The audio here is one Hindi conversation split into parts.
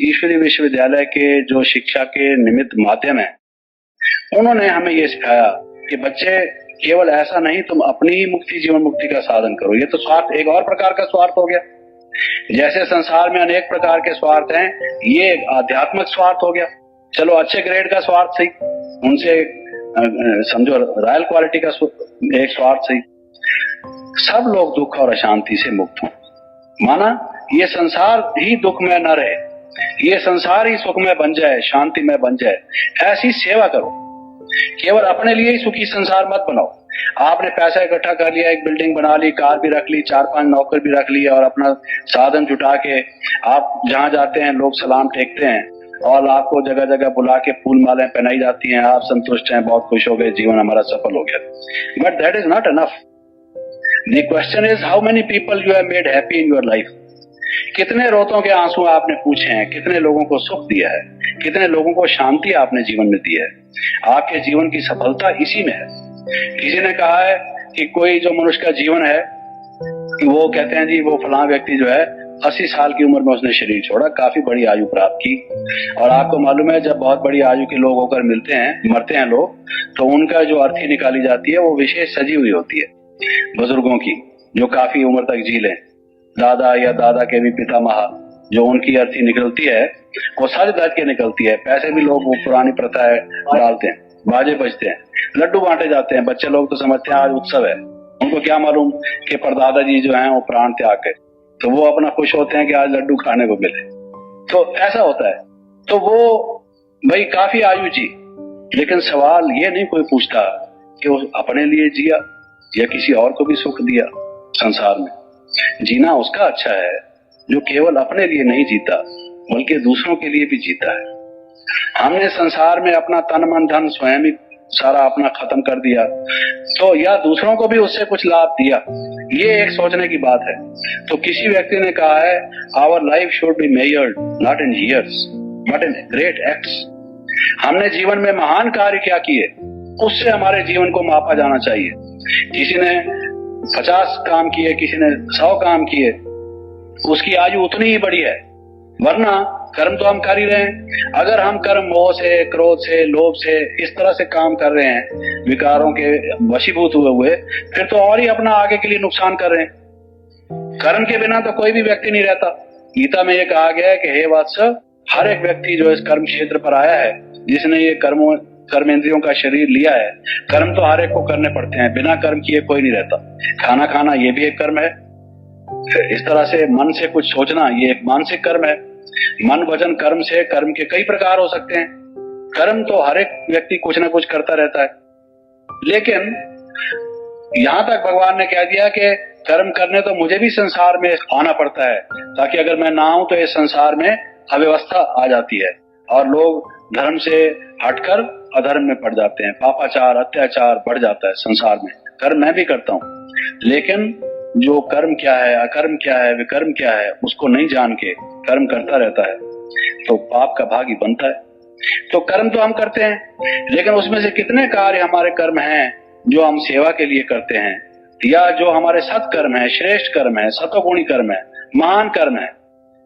ईश्वरीय विश्वविद्यालय के जो शिक्षा के निमित्त माध्यम है, उन्होंने हमें ये सिखाया कि बच्चे केवल ऐसा नहीं तुम अपनी ही मुक्ति, जीवन मुक्ति का साधन करो। ये तो स्वार्थ, एक और प्रकार का स्वार्थ हो गया। जैसे संसार में अनेक प्रकार के स्वार्थ हैं, ये एक आध्यात्मिक स्वार्थ हो गया। चलो अच्छे ग्रेड का स्वार्थ सही, उनसे समझो रॉयल क्वालिटी का एक स्वार्थ सही, सब लोग दुख और अशांति से मुक्त हों। माना ये संसार ही दुख में न रहे, ये संसार ही सुख में बन जाए, शांति में बन जाए, ऐसी सेवा करो। केवल अपने लिए ही सुखी संसार मत बनाओ। आपने पैसा इकट्ठा कर लिया, एक बिल्डिंग बना ली, कार भी रख ली, 4-5 नौकर भी रख लिए और अपना साधन जुटा के आप जहां जाते हैं लोग सलाम टेकते हैं और आपको जगह जगह बुला के फूल मालाएं पहनाई जाती हैं, आप संतुष्ट हैं, बहुत खुश हो गए, जीवन हमारा सफल हो गया। But that is not enough. The question is how many people you have made happy in your life. कितने रोतों के आंसू आपने पूछे हैं, कितने लोगों को सुख दिया है, कितने लोगों को शांति आपने जीवन में दी है। आपके जीवन की सफलता इसी में है। किसी ने कहा है कि कोई जो मनुष्य का जीवन है, वो कहते हैं जी वो फलां व्यक्ति जो है 80 साल की उम्र में उसने शरीर छोड़ा, काफी बड़ी आयु प्राप्त की। और आपको मालूम है जब बहुत बड़ी आयु के लोग होकर मिलते हैं, मरते हैं लोग, तो उनका जो अर्थी निकाली जाती है वो विशेष सजी हुई होती है बुजुर्गों की, जो काफी उम्र तक जी लें। दादा या दादा के भी पितामह, जो उनकी अर्थी निकलती है वो सज धज के निकलती है। पैसे भी लोग वो पुरानी प्रथा है डालते हैं, बाजे बजते हैं, लड्डू बांटे जाते हैं। बच्चे लोग तो समझते हैं आज उत्सव है, उनको क्या मालूम कि परदादा जी जो हैं वो प्राण त्याग गए, तो वो अपना खुश होते हैं कि आज लड्डू खाने को मिले। तो ऐसा होता है। तो वो भाई काफी आयु जी, लेकिन सवाल ये नहीं कोई पूछता कि वो अपने लिए जिया या किसी और को भी सुख दिया। संसार में जीना उसका अच्छा है जो केवल अपने लिए नहीं जीता बल्कि दूसरों के लिए भी जीता है। हमने संसार में अपना तन मन धन स्वयं ही सारा अपना खत्म कर दिया, तो या दूसरों को भी उससे कुछ लाभ दिया, ये एक सोचने की बात है। तो किसी व्यक्ति ने कहा है our life should be measured not in years but in great acts. हमने जीवन में महान कार्य क्या किए उससे हमारे जीवन को मापा जाना चाहिए। किसी ने 50 काम किए, किसी ने 100 काम किए, उसकी आयु उतनी ही बड़ी है, वरना कर्म तो हम कर ही रहे हैं। अगर हम कर्म मोह से, क्रोध से, लोभ से, इस तरह से काम कर रहे हैं, विकारों के वशीभूत हुए, फिर तो और ही अपना आगे के लिए नुकसान कर रहे हैं। कर्म के बिना तो कोई भी व्यक्ति नहीं रहता। गीता में ये कहा गया है कि हे वत्स, हर एक व्यक्ति जो इस कर्म क्षेत्र पर आया है, जिसने ये कर्मेंद्रियों का शरीर लिया है, कर्म तो हर एक को करने पड़ते हैं, बिना कर्म किए कोई नहीं रहता। खाना खाना ये भी एक कर्म है, इस तरह से मन से कुछ सोचना ये एक मानसिक कर्म है। मन वचन कर्म से कर्म के कई प्रकार हो सकते हैं। कर्म तो हर एक व्यक्ति कुछ ना कुछ करता रहता है, लेकिन यहां तक भगवान ने कह दिया कि कर्म करने तो मुझे भी संसार में आना पड़ता है, ताकि अगर मैं ना आऊं तो इस संसार में अव्यवस्था आ जाती है और लोग धर्म से हटकर अधर्म में पड़ जाते हैं, पापाचार अत्याचार बढ़ जाता है संसार में। कर्म मैं भी करता हूं, लेकिन जो कर्म क्या है, अकर्म क्या है, विकर्म क्या है, उसको नहीं जान के कर्म करता रहता है तो पाप का भागी बनता है। तो कर्म तो हम करते हैं, लेकिन उसमें से कितने कार्य हमारे कर्म हैं जो हम सेवा के लिए करते हैं, या जो हमारे सत्कर्म है, श्रेष्ठ कर्म है, सतोगुणी कर्म है, महान कर्म है,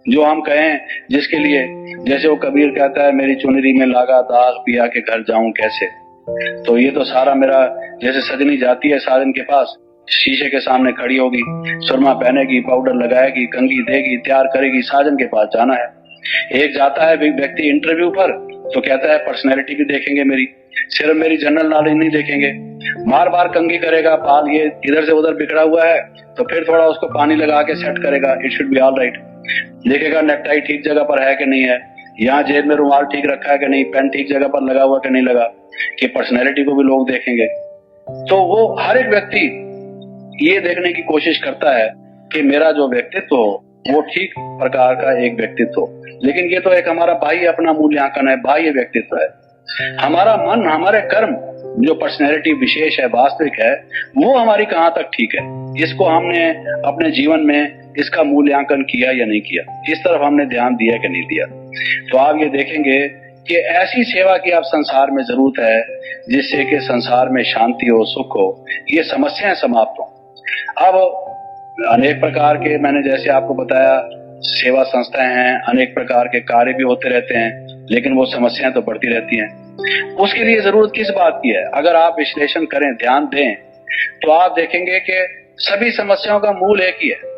जो हम कहें जिसके लिए, जैसे वो कबीर कहता है मेरी चुनरी में लागा दाग, पिया के घर जाऊं कैसे। तो ये तो सारा मेरा, जैसे सजनी जाती है साजन के पास, शीशे के सामने खड़ी होगी, सुरमा पहनेगी, पाउडर लगाएगी, कंघी देगी, तैयार करेगी, साजन के पास जाना है। एक जाता है व्यक्ति इंटरव्यू पर, तो कहता है पर्सनैलिटी भी देखेंगे मेरी, सिर्फ मेरी जनरल नॉलेज नहीं देखेंगे। बार बार कंघी करेगा, बाल ये इधर से उधर बिखरा हुआ है तो फिर थोड़ा उसको पानी लगा के सेट करेगा, it should be all right. देखेगा नेकटाई ठीक जगह पर है कि नहीं है, यहाँ जेब में रुमाल ठीक रखा है कि नहीं, पेन ठीक जगह पर लगा हुआ कि नहीं लगा, कि पर्सनैलिटी को भी लोग देखेंगे। तो वो हर एक व्यक्ति ये देखने की कोशिश करता है कि मेरा जो व्यक्तित्व हो वो ठीक प्रकार का एक व्यक्तित्व हो। लेकिन ये तो एक हमारा बाह्य अपना मूल्यांकन है, बाह्य व्यक्तित्व है। हमारा मन, हमारे कर्म, जो पर्सनैलिटी विशेष है, वास्तविक है, वो हमारी कहाँ तक ठीक है, इसको हमने अपने जीवन में इसका मूल्यांकन किया या नहीं किया, इस तरफ हमने ध्यान दिया कि नहीं दिया। तो आप ये देखेंगे कि ऐसी सेवा की आप संसार में जरूरत है जिससे कि संसार में शांति हो, सुख हो, ये समस्याएं समाप्त हो। अब अनेक प्रकार के, मैंने जैसे आपको बताया सेवा संस्थाएं हैं, अनेक प्रकार के कार्य भी होते रहते हैं, लेकिन वो समस्याएं तो बढ़ती रहती हैं। उसके लिए जरूरत किस बात की है? अगर आप विश्लेषण करें, ध्यान दें, तो आप देखेंगे कि सभी समस्याओं का मूल एक ही है,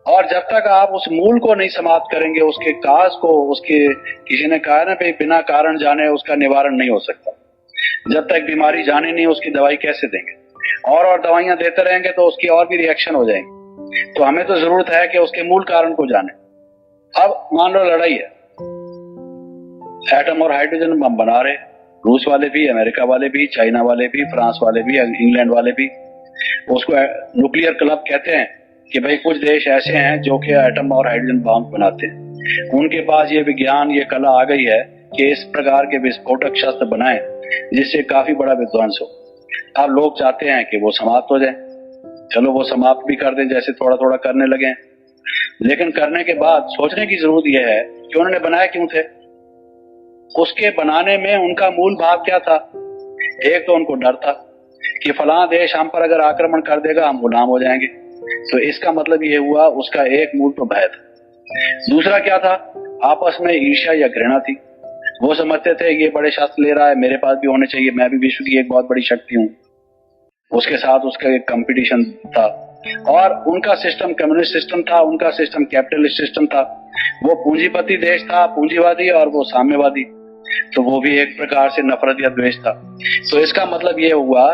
और जब तक आप उस मूल को नहीं समाप्त करेंगे, उसके काज को, उसके किसी ने कहा ना भाई बिना कारण जाने उसका निवारण नहीं हो सकता। जब तक बीमारी जाने नहीं, उसकी दवाई कैसे देंगे? और दवाइयां देते रहेंगे तो उसकी और भी रिएक्शन हो जाएंगी। तो हमें तो जरूरत है कि उसके मूल कारण को जाने। अब मान लो लड़ाई है, एटम और हाइड्रोजन बम बना रहे, रूस वाले भी, अमेरिका वाले भी, चाइना वाले भी, फ्रांस वाले भी, इंग्लैंड वाले भी। उसको न्यूक्लियर क्लब कहते हैं कि भाई कुछ देश ऐसे हैं जो कि एटम और हाइड्रोजन बम बनाते हैं। उनके पास ये विज्ञान, ये कला आ गई है कि इस प्रकार के विस्फोटक शस्त्र बनाए जिससे काफी बड़ा विध्वंस हो। अब लोग चाहते हैं कि वो समाप्त हो जाए। चलो वो समाप्त भी कर दें, जैसे थोड़ा थोड़ा करने लगे, लेकिन करने के बाद सोचने की जरूरत यह है कि उन्होंने बनाया क्यों थे? उसके बनाने में उनका मूल भाव क्या था? एक तो उनको डर था कि फलां देश हम पर अगर आक्रमण कर देगा हम गुलाम हो जाएंगे, तो इसका मतलब ये हुआ उसका एक मूल तो भय था। दूसरा क्या था? आपस में ईर्ष्या या घृणा थी। वो समझते थे ये बड़े शस्त्र ले रहा है, मेरे पास भी होने चाहिए, मैं भी विश्व की एक बहुत बड़ी शक्ति हूँ। उसके साथ उसका एक कंपटीशन था, और उनका सिस्टम कम्युनिस्ट सिस्टम था, उनका सिस्टम कैपिटलिस्ट सिस्टम था। वो पूंजीपति देश था, पूंजीवादी, और वो साम्यवादी, तो वो भी एक प्रकार से नफरत या द्वेष था। तो इसका मतलब ये हुआ,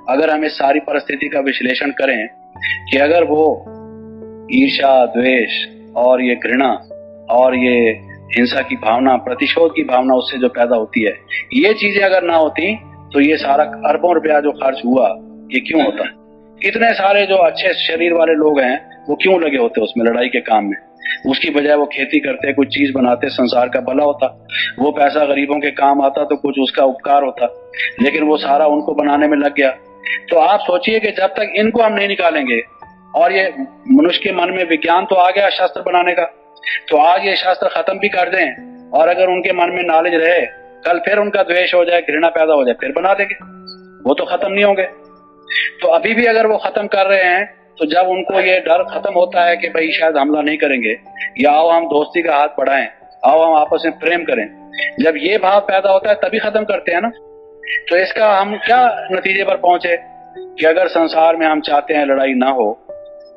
अगर हम इस सारी परिस्थिति का विश्लेषण करें कि अगर वो ईर्ष्या, द्वेष और ये घृणा और ये हिंसा की भावना, प्रतिशोध की भावना उससे जो पैदा होती है, ये चीजें अगर ना होती तो ये सारा अरबों रुपया जो खर्च हुआ ये क्यों होता? कितने सारे जो अच्छे शरीर वाले लोग हैं वो क्यों लगे होते उसमें, लड़ाई के काम में? उसकी बजाय वो खेती करते, कुछ चीज बनाते, संसार का भला होता। वो पैसा गरीबों के काम आता तो कुछ उसका उपकार होता, लेकिन वो सारा उनको बनाने में लग गया। तो आप सोचिए कि जब तक इनको हम नहीं निकालेंगे, और ये मनुष्य के मन में विज्ञान तो आ गया शस्त्र बनाने का, तो आज ये शस्त्र खत्म भी कर दें, और अगर उनके मन में नॉलेज रहे, कल फिर उनका द्वेष हो जाए, घृणा पैदा हो जाए, फिर बना देंगे, वो तो खत्म नहीं होंगे। तो अभी भी अगर वो खत्म कर रहे हैं, तो जब उनको ये डर खत्म होता है कि भाई शायद हमला नहीं करेंगे, या आओ हम दोस्ती का हाथ बढ़ाएं, आओ हम आपस में प्रेम करें, जब ये भाव पैदा होता है तभी खत्म करते हैं ना। तो इसका हम क्या नतीजे पर पहुंचे कि अगर संसार में हम चाहते हैं लड़ाई ना हो,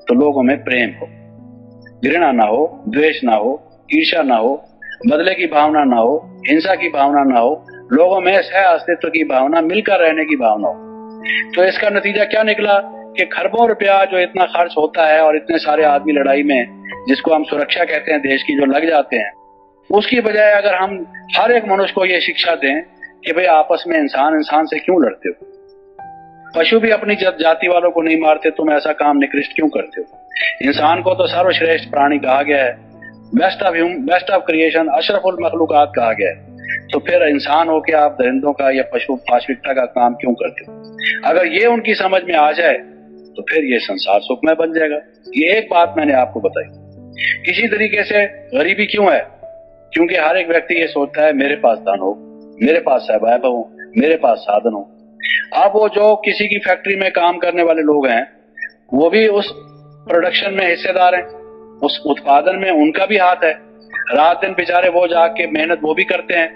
तो लोगों में प्रेम हो, घृणा ना हो, द्वेष ना हो, ईर्ष्या ना हो, बदले की भावना ना हो, हिंसा की भावना ना हो, लोगों में सह अस्तित्व की भावना, मिलकर रहने की भावना हो। तो इसका नतीजा क्या निकला कि खरबों रुपया जो इतना खर्च होता है और इतने सारे आदमी लड़ाई में, जिसको हम सुरक्षा कहते हैं देश की, जो लग जाते हैं, उसकी बजाय अगर हम हर एक मनुष्य को ये शिक्षा दें कि भाई आपस में इंसान इंसान से क्यों लड़ते हो? पशु भी अपनी जाति वालों को नहीं मारते, तुम ऐसा काम निकृष्ट क्यों करते हो? इंसान को तो सर्वश्रेष्ठ प्राणी कहा गया है, बेस्ट ऑफ क्रिएशन, अशरफुल मखलूकात कहा गया है। तो फिर इंसान हो के आप दरिंदों का या पशु पाशविकता का काम क्यों करते हो? अगर ये उनकी समझ में आ जाए तो फिर ये संसार सुखमय बन जाएगा। ये एक बात मैंने आपको बताई। इसी तरीके से गरीबी क्यों है? क्योंकि हर एक व्यक्ति ये सोचता है मेरे पास धन हो, मेरे पास वैभव हो, मेरे पास साधन हो। अब वो जो किसी की फैक्ट्री में काम करने वाले लोग हैं, वो भी उस प्रोडक्शन में हिस्सेदार हैं, उस उत्पादन में उनका भी हाथ है। रात दिन बेचारे वो जाके मेहनत वो भी करते हैं।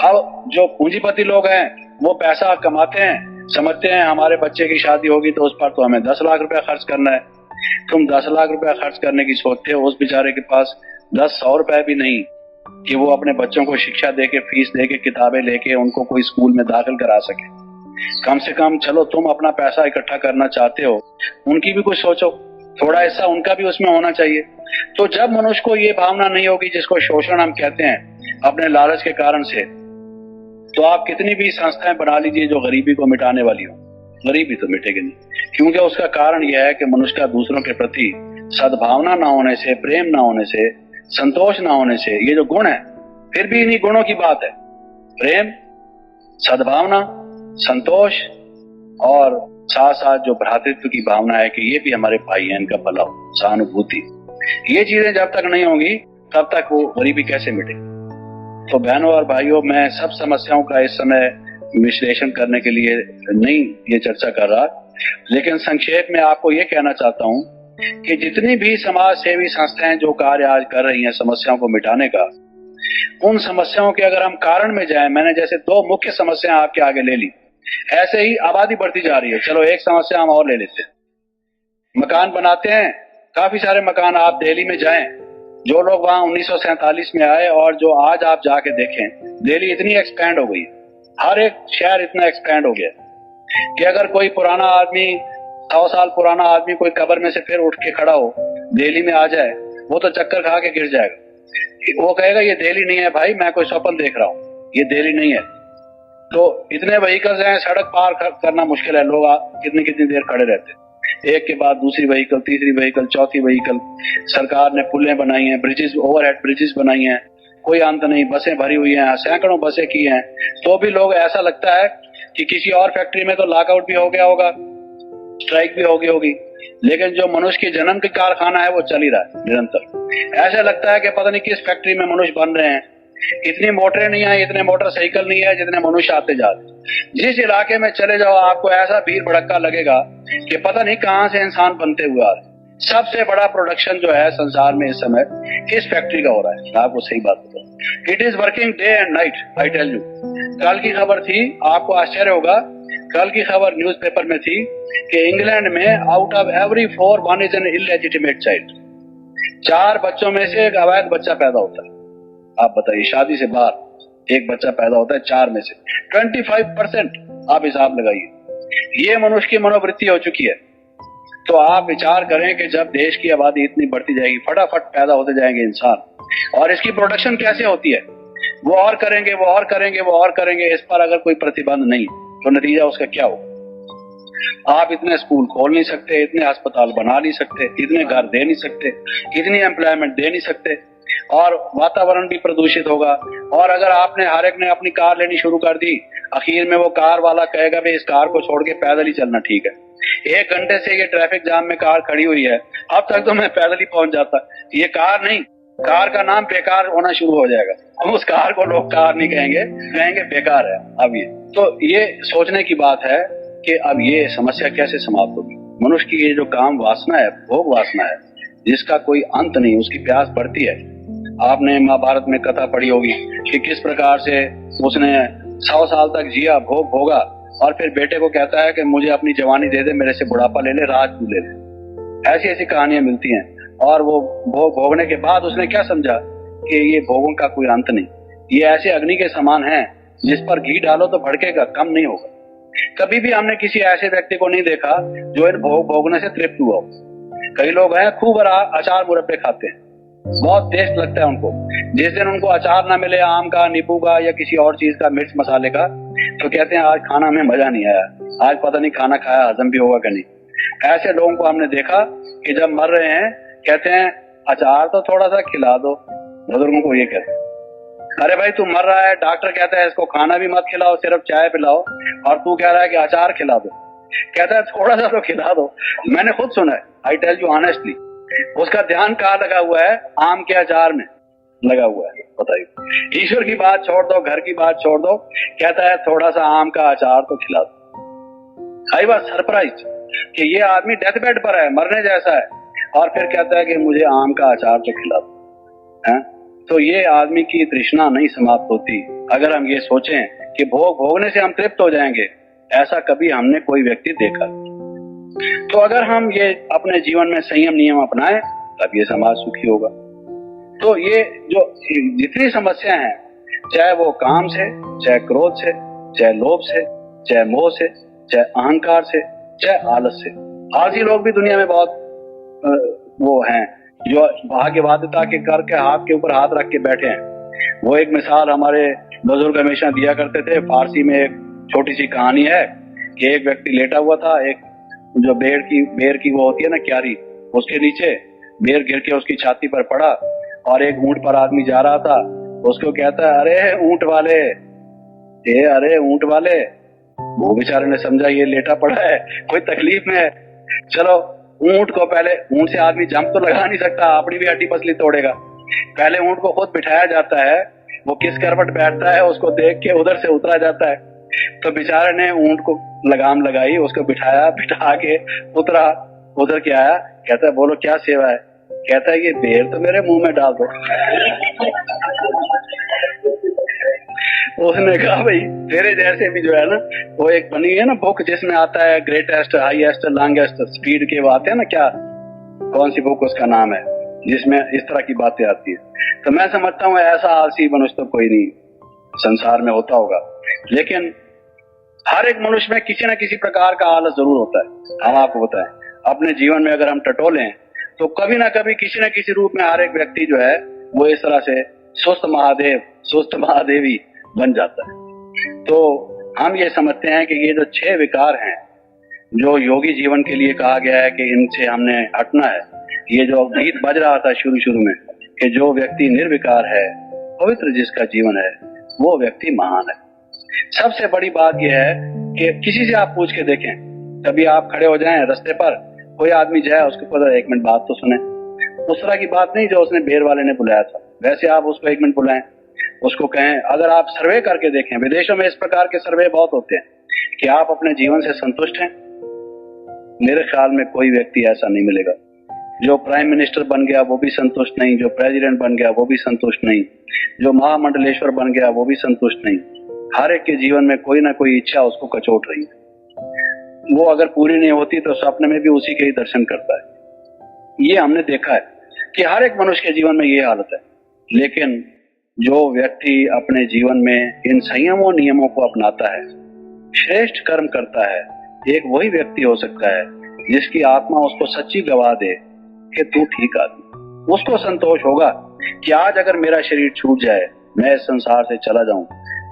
अब जो पूंजीपति लोग हैं वो पैसा कमाते हैं, समझते हैं हमारे बच्चे की शादी होगी तो उस पर तो हमें 10 लाख रुपया खर्च करना है। तुम 10 लाख रुपया खर्च करने की सोचते हो, उस बेचारे के पास 10-100 रुपए भी नहीं कि वो अपने बच्चों को शिक्षा देके, फीस देके, किताबें लेके उनको कोई स्कूल में दाखिल करा सके। कम से कम चलो तुम अपना पैसा इकट्ठा करना चाहते हो, उनकी भी कुछ सोचो, थोड़ा हिस्सा उनका भी उसमें होना चाहिए। तो जब मनुष्य को ये भावना नहीं होगी, जिसको शोषण हम कहते हैं अपने लालच के कारण से, तो आप कितनी भी संस्थाएं बना लीजिए जो गरीबी को मिटाने वाली हो, गरीबी तो मिटेगी नहीं। क्योंकि उसका कारण यह है कि मनुष्य का दूसरों के प्रति सद्भावना ना होने से, प्रेम ना होने से, संतोष ना होने से, ये जो गुण है, फिर भी इन्हीं गुणों की बात है, प्रेम, सद्भावना, संतोष, और साथ साथ जो भ्रातृत्व की भावना है कि ये भी हमारे भाई हैं, इनका भला हो, सहानुभूति। ये चीजें जब तक नहीं होंगी तब तक वो गरीबी कैसे मिटेगी? तो बहनों और भाइयों, मैं सब समस्याओं का इस समय विश्लेषण करने के लिए नहीं ये चर्चा कर रहा, लेकिन संक्षेप में आपको ये कहना चाहता हूं कि जितनी भी समाज सेवी संस्थाएं जो कार्य आज कर रही हैं समस्याओं को मिटाने का, उन समस्याओं के अगर हम कारण में जाएं, मैंने जैसे दो मुख्य समस्या आपके आगे ले ली, ऐसे ही आबादी बढ़ती जा रही है। चलो एक समस्या हम और ले लेते हैं, मकान बनाते हैं, काफी सारे मकान। आप दिल्ली में जाएं, जो लोग वहां 1947 में आए और जो आज आप जाके देखें, दिल्ली इतनी एक्सपैंड हो गई, हर एक शहर इतना एक्सपैंड हो गया कि अगर कोई पुराना आदमी 100 साल पुराना आदमी कोई कब्र में से फिर उठ के खड़ा हो, दिल्ली में आ जाए, वो तो चक्कर खा के गिर जाएगा। वो कहेगा ये दिल्ली नहीं है भाई, मैं कोई स्वप्न देख रहा हूँ, ये दिल्ली नहीं है। तो इतने व्हीकल्स हैं, सड़क पार करना मुश्किल है, लोग कितनी कितनी देर खड़े रहते हैं, एक के बाद दूसरी व्हीकल, तीसरी व्हीकल, चौथी व्हीकल। सरकार ने पुलें बनाई हैं, ब्रिजेस, ओवरहेड ब्रिजेस बनाई हैं, कोई अंत नहीं, बसें भरी हुई हैं, सैकड़ों बसें की हैं, तो भी लोग ऐसा लगता है कि किसी और फैक्ट्री में तो लॉकआउट भी हो गया होगा, स्ट्राइक भी हो गई होगी, लेकिन जो मनुष्य की जन्म की कारखाना है वो चल ही रहा है निरंतर। ऐसा लगता है कि पता नहीं किस फैक्ट्री में मनुष्य बन रहे हैं। इतनी मोटरें नहीं है, इतने मोटरसाइकिल नहीं है जितने मनुष्य आते जा रहे। जिस इलाके में चले जाओ आपको ऐसा भीड़ भड़क्का लगेगा कि पता नहीं कहां से इंसान बनते हुए आ रहे। सबसे बड़ा प्रोडक्शन जो है संसार में इस समय इस फैक्ट्री का हो रहा है। आपको सही बात बताऊं, it is working day and night, I tell you. कल की खबर थी, आपको आश्चर्य होगा, कल की खबर न्यूज़पेपर में थी कि इंग्लैंड में out of every 4 1 is an illegitimate child. 4 बच्चों में से एक अवैध बच्चा पैदा होता है। आप बताइए, शादी से बाहर एक बच्चा पैदा होता है 4 में से, 25%। आप हिसाब लगाइए, ये मनुष्य की मनोवृत्ति हो चुकी है। तो आप विचार करें कि जब देश की आबादी इतनी बढ़ती जाएगी, फटाफट पैदा होते जाएंगे इंसान, और इसकी प्रोडक्शन कैसे होती है, वो और करेंगे, वो और करेंगे, वो और करेंगे। इस पर अगर कोई प्रतिबंध नहीं तो नतीजा उसका क्या होगा? आप इतने स्कूल खोल नहीं सकते, इतने अस्पताल बना नहीं सकते, इतने घर दे नहीं सकते, इतनी एम्प्लॉयमेंट दे नहीं सकते, और वातावरण भी प्रदूषित होगा। और अगर आपने हर एक ने अपनी कार लेनी शुरू कर दी, आखिर में वो कार वाला कहेगा भाई इस कार को छोड़ के पैदल ही चलना ठीक है। 1 घंटे से ये ट्रैफिक जाम में कार खड़ी हुई है, अब तक तो मैं पैदल ही पहुंच जाता। ये कार नहीं, कार का नाम बेकार होना शुरू हो जाएगा। अब उस कार को लोग कार नहीं कहेंगे, कहेंगे बेकार है। अब ये सोचने की बात है कि अब ये समस्या कैसे समाप्त होगी। मनुष्य की ये जो काम वासना है, भोग वासना है, जिसका कोई अंत नहीं, उसकी प्यास बढ़ती है। आपने महाभारत में कथा पढ़ी होगी कि किस प्रकार से उसने 100 साल तक जिया, भोग भोगा, और फिर बेटे को कहता है कि मुझे अपनी जवानी दे दे, मेरे से बुढ़ापा ले ले, राज तू ले ले। ऐसी ऐसी कहानियां मिलती हैं। और वो भोग भोगने के बाद उसने क्या समझा कि ये भोगों का कोई अंत नहीं, ये ऐसे अग्नि के समान है जिस पर घी डालो तो भड़केगा, कम नहीं होगा। कभी भी हमने किसी ऐसे व्यक्ति को नहीं देखा जो इन भोग भोगने से तृप्त हुआ हो। कई लोग हैं खूब अचार मुरब्बे खाते हैं, बहुत टेस्ट लगता है उनको। जिस दिन उनको अचार ना मिले, आम का, नींबू का या किसी और चीज का, मिर्च मसाले का, तो कहते हैं आज खाना में मजा नहीं आया, आज पता नहीं खाना खाया हजम भी होगा कि नहीं। ऐसे लोगों को हमने देखा कि जब मर रहे हैं कहते हैं अचार तो थोड़ा सा खिला दो। बुजुर्गों को ये कहते हैं, अरे भाई तू मर रहा है, डॉक्टर कहता है इसको खाना भी मत खिलाओ, सिर्फ चाय पिलाओ, और तू कह रहा है कि अचार खिला दो। कहता है थोड़ा सा तो खिला दो। मैंने खुद सुना है, आई टेल यू ऑनेस्टली। उसका ध्यान कहाँ लगा हुआ है? आम के अचार में लगा हुआ है। बताइए, ईश्वर की बात छोड़ दो, घर की बात छोड़ दो, कहता है थोड़ा सा आम का अचार तो खिला दो। आई वाज सरप्राइज कि ये आदमी डेथ बेड पर है, मरने जैसा है, और फिर कहता है कि मुझे आम का अचार तो खिला दो। तो ये आदमी की तृष्णा नहीं समाप्त होती अगर हम ये सोचें कि भोग भोगने से हम तृप्त हो जाएंगे। ऐसा कभी हमने कोई व्यक्ति देखा। तो अगर हम ये अपने जीवन में संयम नियम अपनाएं तब ये समाज सुखी होगा। तो ये जो जितनी समस्या है, चाहे वो काम से, चाहे क्रोध से, चाहे लोभ से, चाहे मोह से, चाहे अहंकार से, चाहे आलस से। आलसी लोग भी दुनिया में बहुत वो हैं जो भाग्यवादिता के करके हाथ के ऊपर हाथ रख के बैठे हैं। वो एक मिसाल हमारे बुजुर्ग हमेशा दिया करते थे। फारसी में एक छोटी सी कहानी है कि एक व्यक्ति लेटा हुआ था, एक जो बेर की वो होती है ना क्यारी, उसके नीचे बेर गिर के उसकी छाती पर पड़ा, और एक ऊंट पर आदमी जा रहा था। उसको कहता है अरे ऊंट वाले, अरे ऊंट वाले। वो बेचारे ने समझा ये लेटा पड़ा है, कोई तकलीफ में है। चलो ऊंट को पहले, ऊंट से आदमी जंप तो लगा नहीं सकता, अपनी भी हड्डी पसली तोड़ेगा। पहले ऊंट को खुद बिठाया जाता है, वो किस करवट बैठता है उसको देख के उधर से उतरा जाता है। तो बेचारे ने ऊंट को लगाम लगाई, उसको बिठाया, बिठा के उतरा, उधर के आया। कहता है बोलो क्या सेवा है? कहता है ये बेर तो मेरे मुंह में डाल दो। उसने कहा भाई तेरे जैसे भी जो है ना, वो एक बनी है ना बुक जिसमें आता है ग्रेटेस्ट, हाईएस्ट, लॉन्गेस्ट स्पीड के वो आते हैं ना, क्या कौन सी बुक उसका नाम है जिसमें इस तरह की बातें आती है। तो मैं समझता हूँ ऐसा आलसी मनुष्य तो कोई नहीं संसार में होता होगा, लेकिन हर एक मनुष्य में किसी न किसी प्रकार का आलस जरूर होता है। हम आपको बताएं, अपने जीवन में अगर हम टटोलें तो कभी ना कभी किसी न किसी रूप में हर एक व्यक्ति जो है वो इस तरह से सुस्त महादेव, सुस्त महादेवी बन जाता है। तो हम ये समझते हैं कि ये जो 6 विकार हैं जो योगी जीवन के लिए कहा गया है कि इनसे हमने हटना है, ये जो गीत बज रहा था शुरू में कि जो व्यक्ति निर्विकार है, पवित्र जिसका जीवन है, वो व्यक्ति महान है। सबसे बड़ी बात यह है कि किसी से आप पूछ के देखें, कभी आप खड़े हो जाएं रास्ते पर, कोई आदमी जाए, उसको पता 1 मिनट बात तो सुने। उस तरह की बात नहीं जो उसने बेर वाले ने बुलाया था, वैसे आप उसको 1 मिनट बुलाएं, उसको कहें। अगर आप सर्वे करके देखें, विदेशों में इस प्रकार के सर्वे बहुत होते हैं कि आप अपने जीवन से संतुष्ट हैं, मेरे ख्याल में कोई व्यक्ति ऐसा नहीं मिलेगा। जो प्राइम मिनिस्टर बन गया वो भी संतुष्ट नहीं, जो प्रेसिडेंट बन गया वो भी संतुष्ट नहीं, जो महामंडलेश्वर बन गया वो भी संतुष्ट नहीं। हर एक के जीवन में कोई ना कोई इच्छा उसको कचोट रही है। वो अगर पूरी नहीं होती तो सपने में भी उसी के ही दर्शन करता है। ये हमने देखा है कि हर एक मनुष्य के जीवन में ये हालत है। लेकिन जो व्यक्ति अपने जीवन में इन संयमों नियमों को अपनाता है, श्रेष्ठ कर्म करता है, एक वही व्यक्ति हो सकता है जिसकी आत्मा उसको सच्ची गवाह दे कि तू ठीक आदमी। उसको संतोष होगा कि आज अगर मेरा शरीर छूट जाए, मैं इस संसार से चला जाऊं।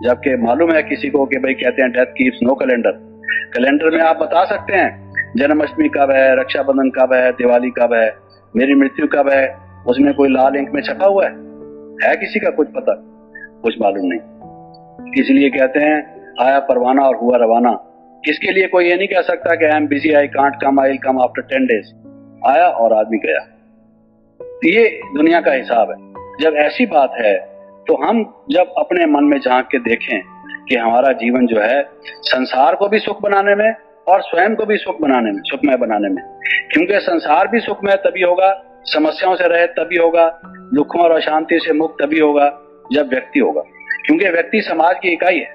जबकि मालूम है किसी को कि भाई कहते हैं death keeps no calendar. Calendar में आप बता सकते हैं जन्माष्टमी कब है, रक्षाबंधन कब है, दिवाली कब है, मेरी मृत्यु कब है, उसमें कोई लाल इंक में छपा हुआ है किसी का कुछ पता? कुछ मालूम नहीं। इसलिए कहते हैं आया परवाना और हुआ रवाना। इसके लिए कोई ये नहीं कह सकता कि I am busy, I can't come, I will come after 10 days। आया और आदमी गया। ये दुनिया का हिसाब है। जब ऐसी बात है तो हम जब अपने मन में झांक के देखें कि हमारा जीवन जो है संसार को भी सुख बनाने में और स्वयं को भी सुख बनाने में, सुखमय बनाने में, क्योंकि संसार भी सुखमय तभी होगा, समस्याओं से रहित तभी होगा, दुखों और अशांति से मुक्त तभी होगा जब व्यक्ति होगा, क्योंकि व्यक्ति समाज की इकाई है।